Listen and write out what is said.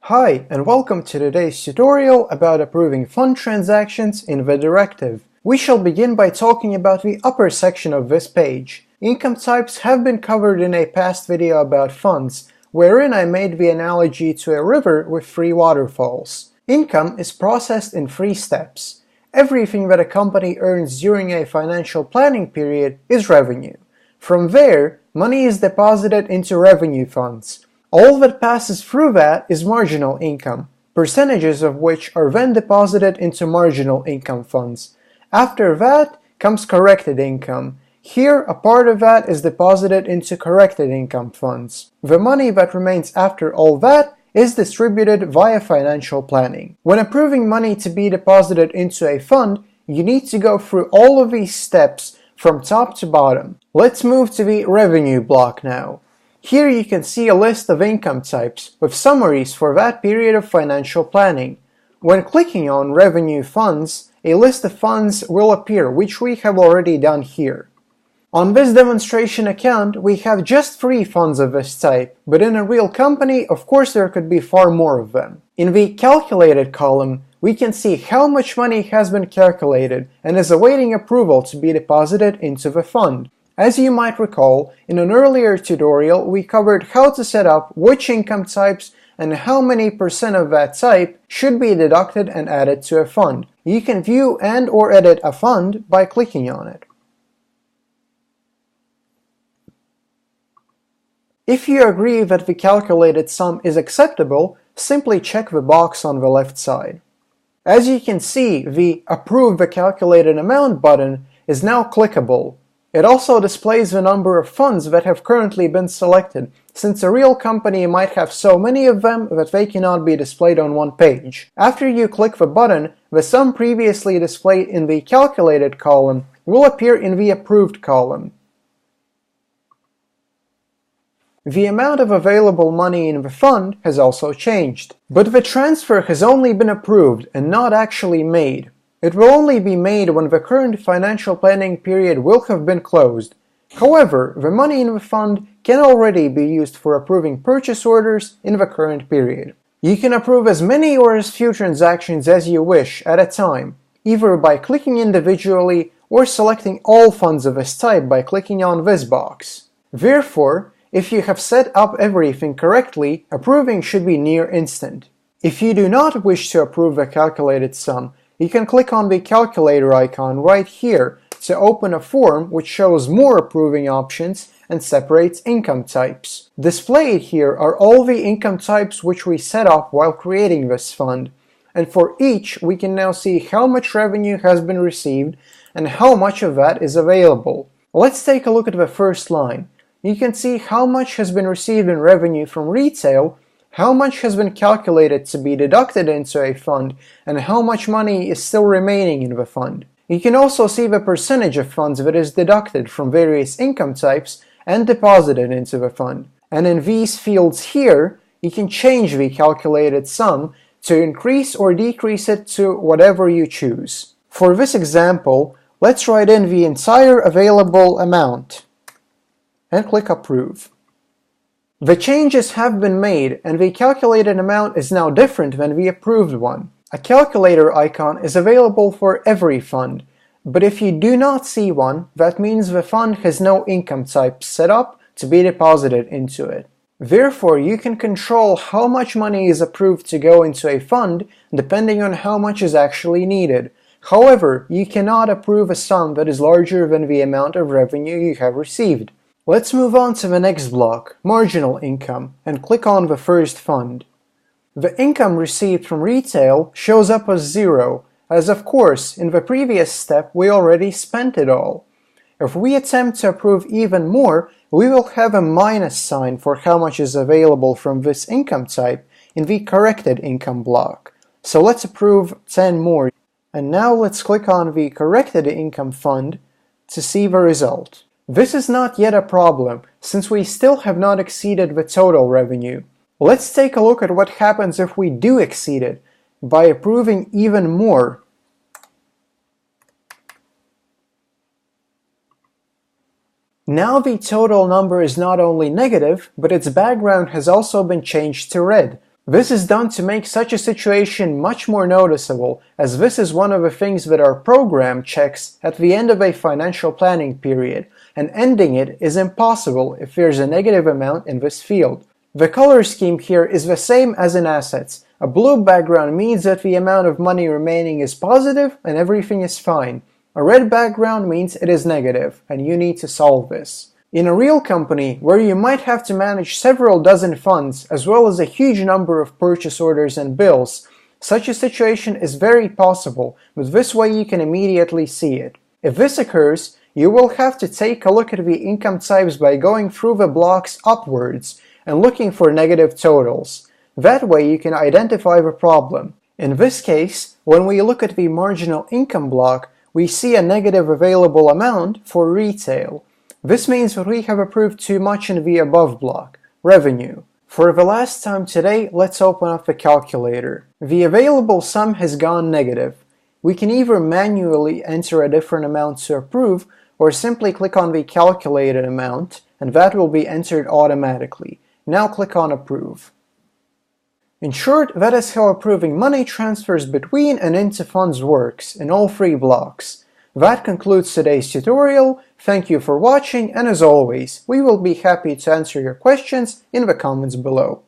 Hi, and welcome to today's tutorial about approving fund transactions in the Directive. We shall begin by talking about the upper section of this page. Income types have been covered in a past video about funds, wherein I made the analogy to a river with three waterfalls. Income is processed in three steps. Everything that a company earns during a financial planning period is revenue. From there, money is deposited into revenue funds. All that passes through that is marginal income, percentages of which are then deposited into marginal income funds. After that comes corrected income. Here, a part of that is deposited into corrected income funds. The money that remains after all that is distributed via financial planning. When approving money to be deposited into a fund, you need to go through all of these steps from top to bottom. Let's move to the revenue block now. Here you can see a list of income types with summaries for that period of financial planning. When clicking on Revenue Funds, a list of funds will appear, which we have already done here. On this demonstration account, we have just 3 funds of this type, but in a real company, of course there could be far more of them. In the Calculated column, we can see how much money has been calculated and is awaiting approval to be deposited into the fund. As you might recall, in an earlier tutorial we covered how to set up which income types and how many percent of that type should be deducted and added to a fund. You can view and/or edit a fund by clicking on it. If you agree that the calculated sum is acceptable, simply check the box on the left side. As you can see, the Approve the Calculated Amount button is now clickable. It also displays the number of funds that have currently been selected, since a real company might have so many of them that they cannot be displayed on one page. After you click the button, the sum previously displayed in the Calculated column will appear in the Approved column. The amount of available money in the fund has also changed, but the transfer has only been approved and not actually made. It will only be made when the current financial planning period will have been closed. However, the money in the fund can already be used for approving purchase orders in the current period. You can approve as many or as few transactions as you wish at a time, either by clicking individually or selecting all funds of this type by clicking on this box. Therefore, if you have set up everything correctly, approving should be near instant. If you do not wish to approve the calculated sum, you can click on the calculator icon right here to open a form which shows more approving options and separates income types. Displayed here are all the income types which we set up while creating this fund, and for each we can now see how much revenue has been received and how much of that is available. Let's take a look at the first line. You can see how much has been received in revenue from retail, how much has been calculated to be deducted into a fund, and how much money is still remaining in the fund. You can also see the percentage of funds that is deducted from various income types and deposited into the fund. And in these fields here, you can change the calculated sum to increase or decrease it to whatever you choose. For this example, let's write in the entire available amount and click Approve. The changes have been made and the calculated amount is now different than the approved one. A calculator icon is available for every fund, but if you do not see one, that means the fund has no income type set up to be deposited into it. Therefore, you can control how much money is approved to go into a fund depending on how much is actually needed. However, you cannot approve a sum that is larger than the amount of revenue you have received. Let's move on to the next block, Marginal Income, and click on the first fund. The income received from retail shows up as 0, as of course, in the previous step we already spent it all. If we attempt to approve even more, we will have a minus sign for how much is available from this income type in the Corrected Income block. So let's approve 10 more. And now let's click on the Corrected Income fund to see the result. This is not yet a problem, since we still have not exceeded the total revenue. Let's take a look at what happens if we do exceed it, by approving even more. Now the total number is not only negative, but its background has also been changed to red. This is done to make such a situation much more noticeable, as this is one of the things that our program checks at the end of a financial planning period, and ending it is impossible if there's a negative amount in this field. The color scheme here is the same as in assets. A blue background means that the amount of money remaining is positive and everything is fine. A red background means it is negative, and you need to solve this. In a real company, where you might have to manage several dozen funds as well as a huge number of purchase orders and bills, such a situation is very possible, but this way you can immediately see it. If this occurs, you will have to take a look at the income types by going through the blocks upwards and looking for negative totals. That way you can identify the problem. In this case, when we look at the marginal income block, we see a negative available amount for retail. This means that we have approved too much in the above block, revenue. For the last time today, let's open up the calculator. The available sum has gone negative. We can either manually enter a different amount to approve, or simply click on the calculated amount, and that will be entered automatically. Now click on Approve. In short, that is how approving money transfers between and into funds works in all three blocks. That concludes today's tutorial. Thank you for watching, and as always, we will be happy to answer your questions in the comments below.